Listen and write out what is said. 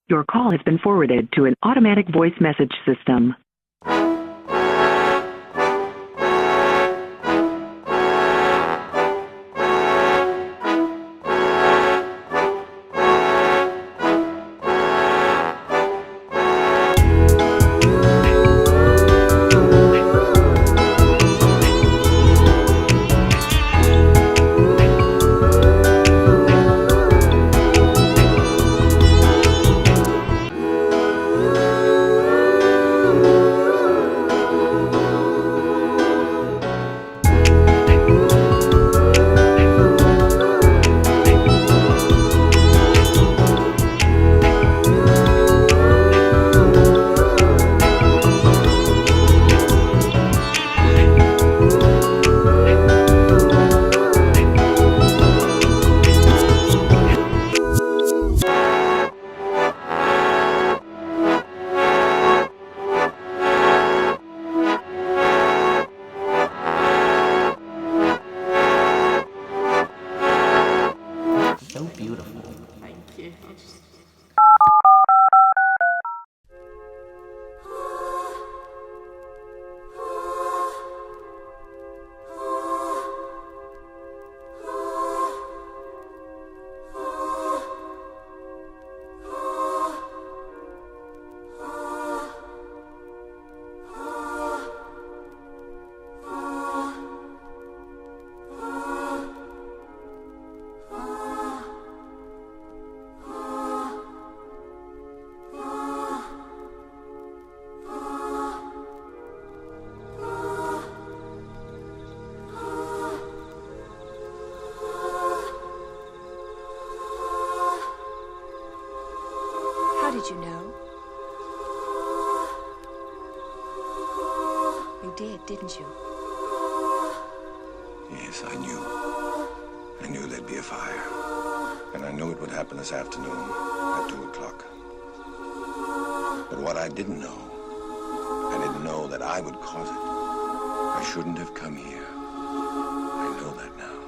Your call has been forwarded to an automatic voice message system. So beautiful. Thank you. I'll just... How did you know? You did, didn't you? Yes, I knew. I knew there'd be a fire. And I knew it would happen this afternoon at 2 o'clock. But what I didn't know that I would cause it. I shouldn't have come here. I know that now.